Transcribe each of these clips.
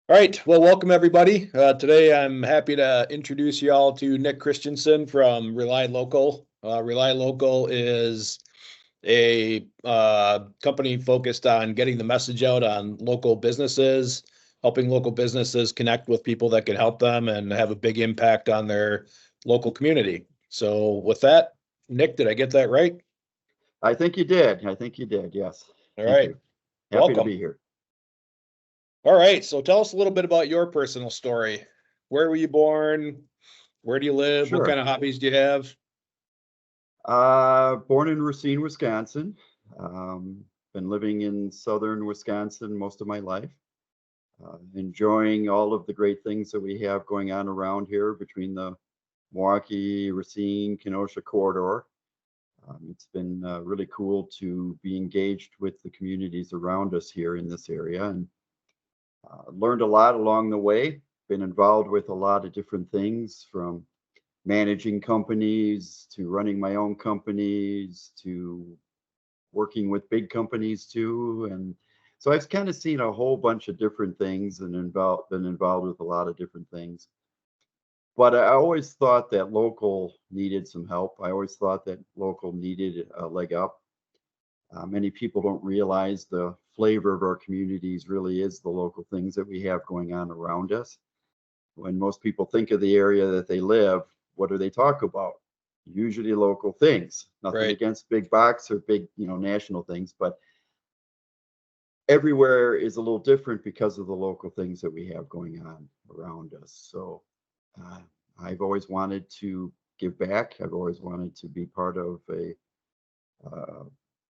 All right. Well, welcome everybody. Today I'm happy to introduce you all to Nick Christensen from Rely Local. Rely Local is a company focused on getting the message out on local businesses, helping local businesses connect with people that can help them and have a big impact on their local community. So with that, Nick, did I get that right? I think you did. I think you did. Yes. All Thank right. you. Happy to Welcome. be here. All right. So tell us a little bit about your personal story. Where were you born? Where do you live? What kind Sure. of hobbies do you have? Born in Racine, Wisconsin. Been living in southern Wisconsin most of my life. Enjoying all of the great things that we have going on around here between the Milwaukee, Racine, Kenosha corridor. It's been really cool to be engaged with the communities around us here in this area and learned a lot along the way. Been involved with a lot of different things from managing companies to running my own companies to working with big companies too. And so I've kind of seen a whole bunch of different things and been involved with a lot of different things. But I always thought that local needed some help. I always thought that local needed a leg up. Many people don't realize the flavor of our communities really is the local things that we have going on around us. When most people think of the area that they live, what do they talk about? Usually local things. Nothing Right. against big box or big, national things, but everywhere is a little different because of the local things that we have going on around us. So uh, I've always wanted to give back. I've always wanted to be part of a uh,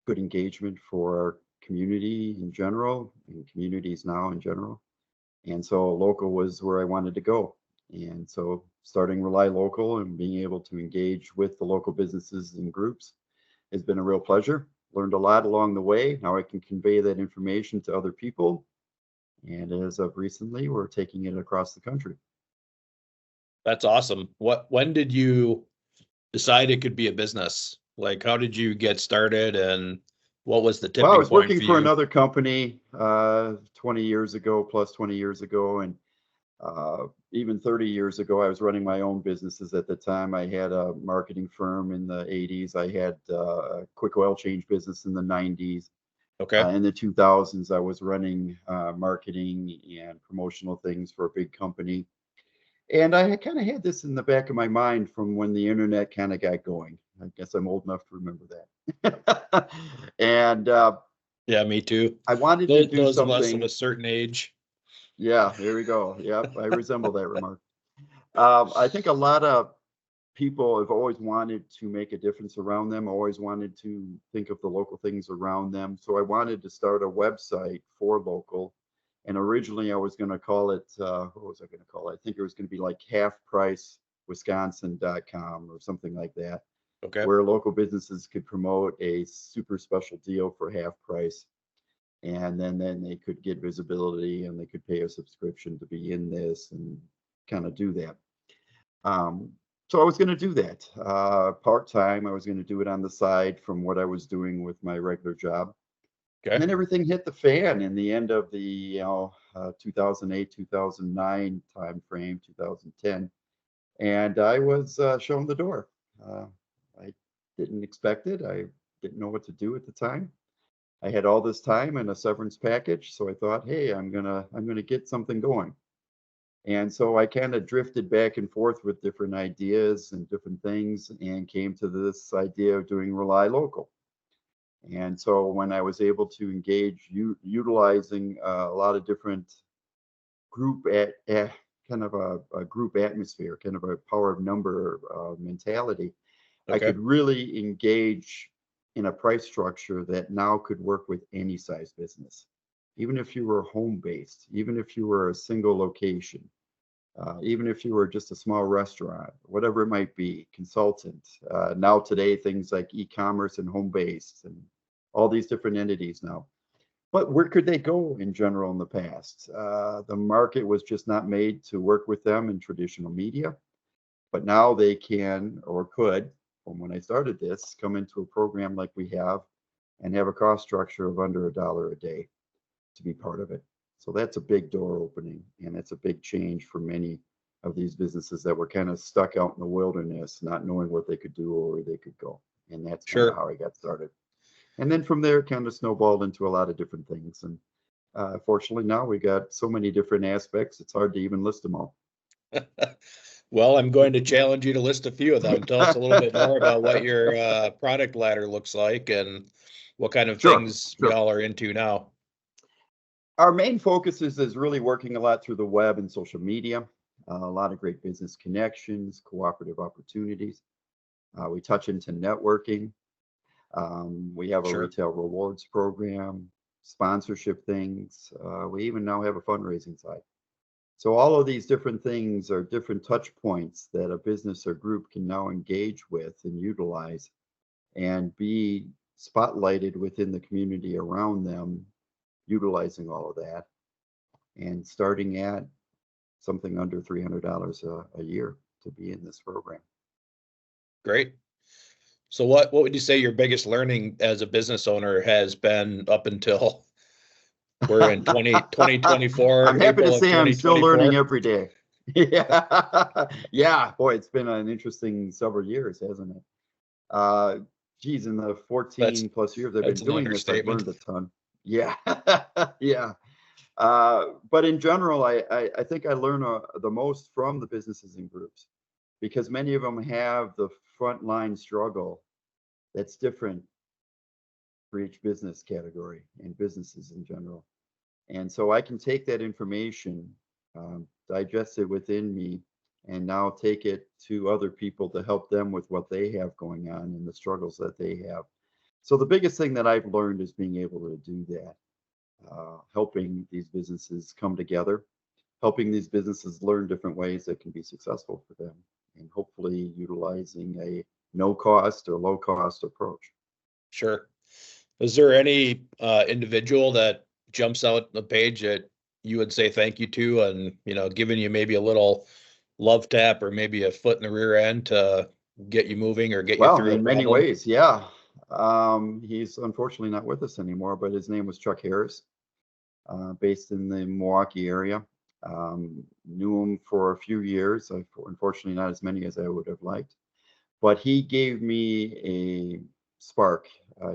good engagement for our community in general and communities now in general. And so local was where I wanted to go. And so starting Rely Local and being able to engage with the local businesses and groups has been a real pleasure. Learned a lot along the way. Now I can convey that information to other people. And as of recently, we're taking it across the country. That's awesome. When did you decide it could be a business? Like, how did you get started and what was the Well, I tipping was point working for for you? another company 20 years ago, plus 20 years ago, and even 30 years ago, I was running my own businesses at the time. I had a marketing firm in the 80s. I had a quick oil change business in the 90s. Okay. In the 2000s, I was running marketing and promotional things for a big company. And I kind of had this in the back of my mind from when the internet kind of got going. I guess I'm old enough to remember that. And Yeah, me too. I wanted to Those, do those of us of a something. certain age. Yeah, there we go. Yep, I resemble that remark. I think a lot of people have always wanted to make a difference around them, always wanted to think of the local things around them. So I wanted to start a website for local. And originally I was going to call it, what was I going to call it? I think it was going to be like halfpricewisconsin.com or something like that, Okay. where local businesses could promote a super special deal for half price. And then they could get visibility and they could pay a subscription to be in this and kind of do that. Um, so I was going to do that part time. I was going to do it on the side from what I was doing with my regular job. And Okay. then everything hit the fan in the end of the 2008, 2009 time frame, 2010, and I was shown the door. Uh, I didn't expect it. I didn't know what to do at the time. I had all this time and a severance package, so I thought, hey, I'm gonna get something going. And so I kind of drifted back and forth with different ideas and different things and came to this idea of doing Rely Local. And so when I was able to engage, utilizing a lot of different kind of a group atmosphere, kind of a power of number mentality, I Okay. could really engage in a price structure that now could work with any size business. Even if you were home based, even if you were a single location, even if you were just a small restaurant, whatever it might be, consultant. Now today, things like e-commerce and home-based and all these different entities now. But where could they go in general in the past? The market was just not made to work with them in traditional media, but now they can or could, from when I started this, come into a program like we have and have a cost structure of under $1 a day to be part of it. So that's a big door opening, and it's a big change for many of these businesses that were kind of stuck out in the wilderness, not knowing what they could do or where they could go. And that's kind of Sure. how I got started. And then from there, kind of snowballed into a lot of different things. And fortunately, now we got so many different aspects, it's hard to even list them all. Well, I'm going to challenge you to list a few of them. Tell us a little bit more about what your product ladder looks like and what kind of Sure, things sure. y'all are into now. Our main focus is really working a lot through the web and social media, a lot of great business connections, cooperative opportunities. We touch into networking. We have a Sure. retail rewards program, sponsorship things. We even now have a fundraising side. So all of these different things are different touch points that a business or group can now engage with and utilize and be spotlighted within the community around them, utilizing all of that and starting at something under $300 a year to be in this program. Great. So what would you say your biggest learning as a business owner has been up until we're in 2024, I'm happy to April of say I'm still learning 2024? every day. Yeah. Yeah, boy, it's been an interesting several years, hasn't it? Uh, Geez, in the That's 14 plus years I've been that's an doing this, I've understatement. learned a ton. Yeah. Yeah. But in general, I think I learn the most from the businesses and groups because many of them have the frontline struggle that's different for each business category and businesses in general. And so I can take that information, digest it within me, and now take it to other people to help them with what they have going on and the struggles that they have. So the biggest thing that I've learned is being able to do that, helping these businesses come together, helping these businesses learn different ways that can be successful for them, and hopefully utilizing a no cost or low cost approach. Sure. Is there any individual that jumps out the page that you would say thank you to and, giving you maybe a little love tap or maybe a foot in the rear end to get you moving or get you Well, through a in many problem? ways, yeah. He's unfortunately not with us anymore, but his name was Chuck Harris, based in the Milwaukee area. Knew him for a few years, unfortunately not as many as I would have liked, but he gave me a spark.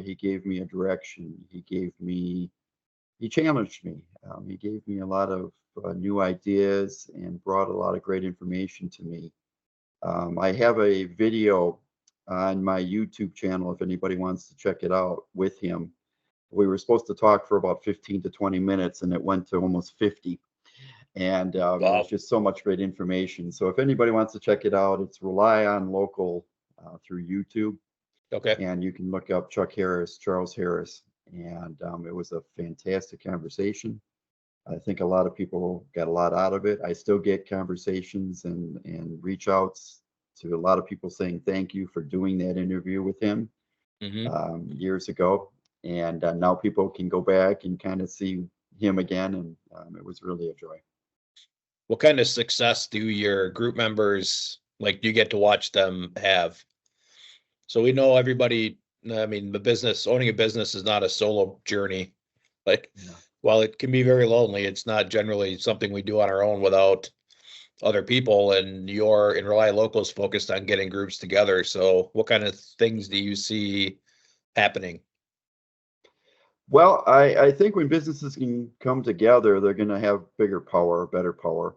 He gave me a direction. He challenged me. He gave me a lot of new ideas and brought a lot of great information to me. I have a video on my YouTube channel if anybody wants to check it out with him. We were supposed to talk for about 15 to 20 minutes and it went to almost 50. And it was Wow. just so much great information. So if anybody wants to check it out, it's Rely on Local through YouTube. Okay. And you can look up Chuck Harris, Charles Harris. And it was a fantastic conversation. I think a lot of people got a lot out of it. I still get conversations and reach outs to a lot of people saying thank you for doing that interview with him Hmm. years ago. And now people can go back and kind of see him again. And it was really a joy. What kind of success do your group members, like, do you get to watch them have? So we know everybody, I mean, owning a business is not a solo journey. Like, Yeah. while it can be very lonely, it's not generally something we do on our own without other people. And in Rely Local is focused on getting groups together. So what kind of things do you see happening? Well, I think when businesses can come together, they're going to have bigger power, better power.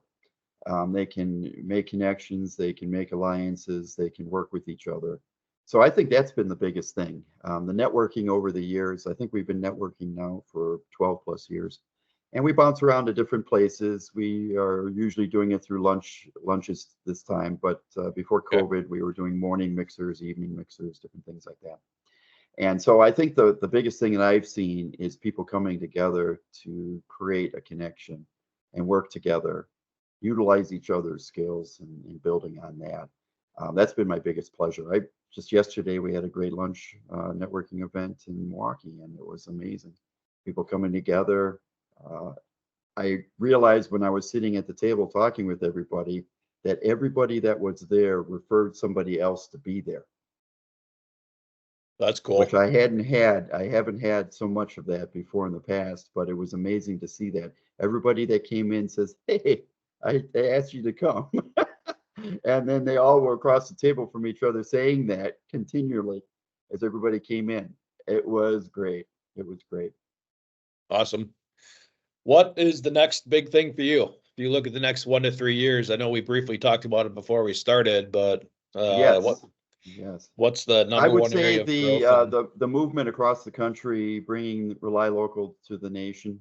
They can make connections, they can make alliances, they can work with each other. So I think that's been the biggest thing. The networking over the years, I think we've been networking now for 12 plus years. And we bounce around to different places. We are usually doing it through lunches this time, but before Okay. COVID, we were doing morning mixers, evening mixers, different things like that. And so I think the biggest thing that I've seen is people coming together to create a connection and work together, utilize each other's skills and building on that. That's been my biggest pleasure. I just yesterday we had a great lunch networking event in Milwaukee, and it was amazing. People coming together. Uh, I realized when I was sitting at the table talking with everybody that everybody that was there referred somebody else to be there. That's which cool. I hadn't had. I haven't had so much of that before in the past, but it was amazing to see that. Everybody that came in says, "Hey, I asked you to come." And then they all were across the table from each other saying that continually as everybody came in. It was great. It was great. Awesome. What is the next big thing for you? If you look at the next 1 to 3 years, I know we briefly talked about it before we started, but Yes. Yes. what's the I number would one say area of growth? And the movement across the country, bringing Rely Local to the nation,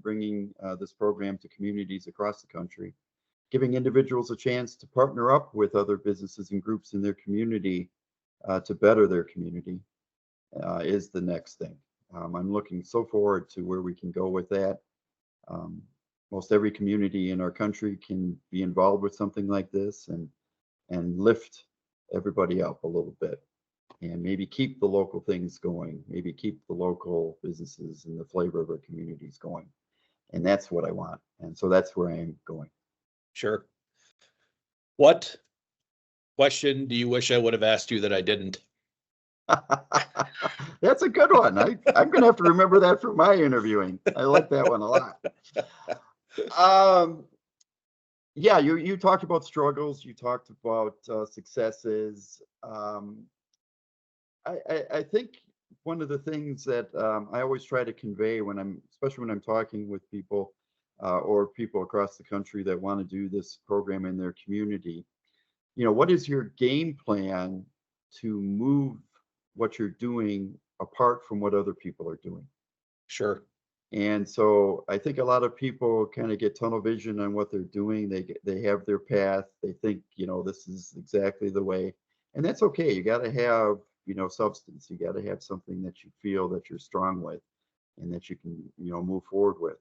bringing this program to communities across the country, giving individuals a chance to partner up with other businesses and groups in their community to better their community is the next thing. I'm looking so forward to where we can go with that. Um, Most every community in our country can be involved with something like this and lift everybody up a little bit and maybe keep the local things going, maybe keep the local businesses and the flavor of our communities going. And that's what I want. And so that's where I am going. sure. What question do you wish I would have asked you that I didn't? That's a good one. I'm going to have to remember that for my interviewing. I like that one a lot. Um, yeah, you talked about struggles, you talked about successes. I think one of the things that I always try to convey when especially when I'm talking with people or people across the country that want to do this program in their community, what is your game plan to move what you're doing apart from what other people are doing? Sure. And so I think a lot of people kind of get tunnel vision on what they're doing. They have their path. They think, this is exactly the way. And that's okay. You got to have, substance. You got to have something that you feel that you're strong with and that you can, move forward with.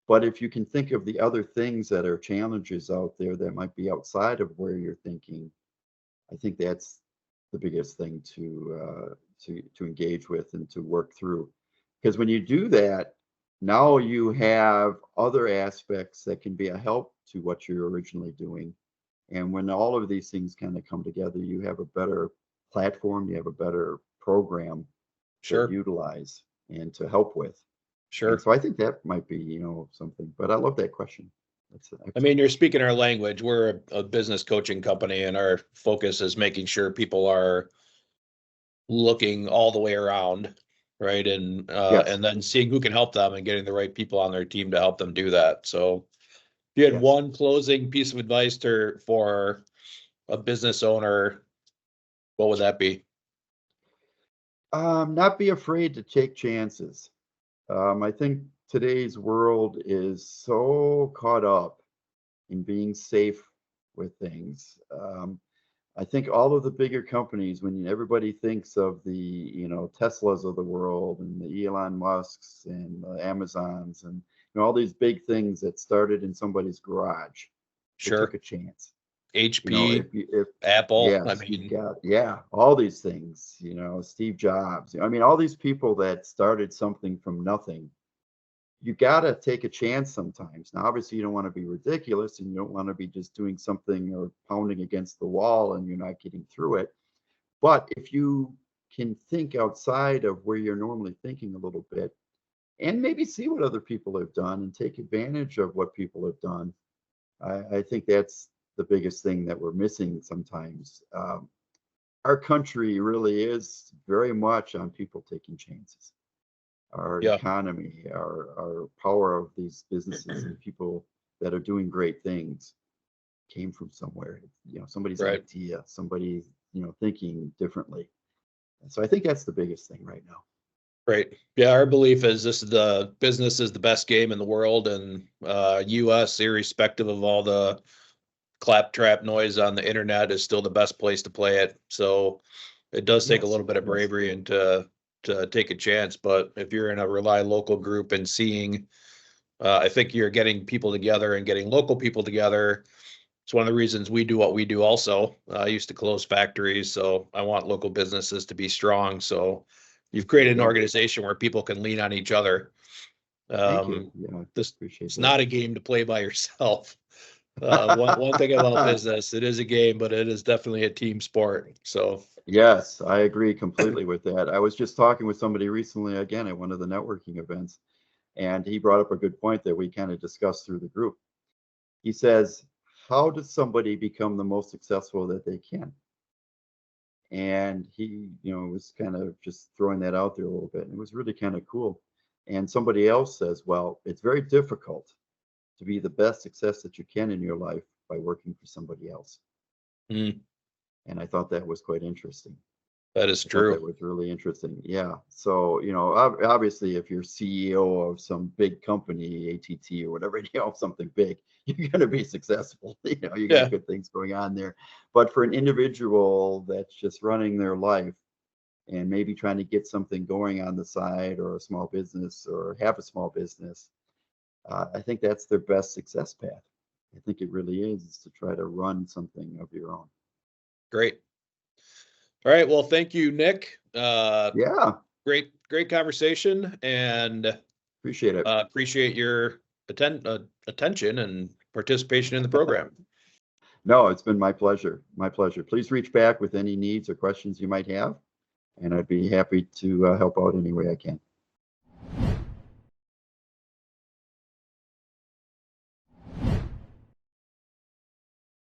But if you can think of the other things that are challenges out there that might be outside of where you're thinking, I think that's the biggest thing to engage with and to work through. Because when you do that, now you have other aspects that can be a help to what you're originally doing. And when all of these things kind of come together, you have a better platform, you have a better program to Sure. utilize and to help with. And Sure. so I think that might be, something. But I love that question. That's an I mean, excellent you're question. speaking our language. We're a business coaching company, and our focus is making sure people are looking all the way around, right? Yes, And then seeing who can help them and getting the right people on their team to help them do that. So if you had yes. one closing piece of advice for a business owner, what would that be? Not be afraid to take chances. I think today's world is so caught up in being safe with things. I think all of the bigger companies, when everybody thinks of the, Teslas of the world and the Elon Musks and the Amazons and all these big things that started in somebody's garage, they took Sure. a chance. HP, If Apple. I yes, you mean, got yeah, all these things, Steve Jobs. I mean, all these people that started something from nothing. You got to take a chance sometimes. Now, obviously, you don't want to be ridiculous and you don't want to be just doing something or pounding against the wall and you're not getting through it. But if you can think outside of where you're normally thinking a little bit and maybe see what other people have done and take advantage of what people have done, I think that's the biggest thing that we're missing sometimes. Our country really is very much on people taking chances. Our yeah, economy, our power of these businesses and people that are doing great things came from somewhere. Somebody's right. idea, somebody, thinking differently. And so I think that's the biggest thing right now. Right. Yeah, our belief is the business is the best game in the world, and US, irrespective of all the claptrap noise on the internet, is still the best place to play it. So it does take a Yes, little bit of yes. bravery and to take a chance. But if you're in a Rely Local group and seeing, I think you're getting people together and getting local people together. It's one of the reasons we do what we do also. I used to close factories, so I want local businesses to be strong. So you've There you created an go. organization where people can lean on each other. Thank you. Um, Yeah, this appreciate it's that. not a game to play by yourself. One thing about business, it is a game, but it is definitely a team sport. So Yes, I agree completely with that. I was just talking with somebody recently again at one of the networking events, and he brought up a good point that we kind of discussed through the group. He says, how does somebody become the most successful that they can? And he, was kind of just throwing that out there a little bit. And it was really kind of cool. And somebody else says, well, it's very difficult to be the best success that you can in your life by working for somebody else. mm, And I thought that was quite interesting. that is I thought that true. was really interesting. Yeah. So, obviously, if you're CEO of some big company, ATT or whatever, something big, you're going to be successful. You got Yeah. good things going on there. But for an individual that's just running their life and maybe trying to get something going on the side or a small business or have a small business, I think that's their best success path. I think it really is to try to run something of your own. Great. All right. Well, thank you, Nick. Yeah, Great conversation, and appreciate it. appreciate your attention and participation in the program. No, it's been my pleasure. My pleasure. Please reach back with any needs or questions you might have, and I'd be happy to help out any way I can.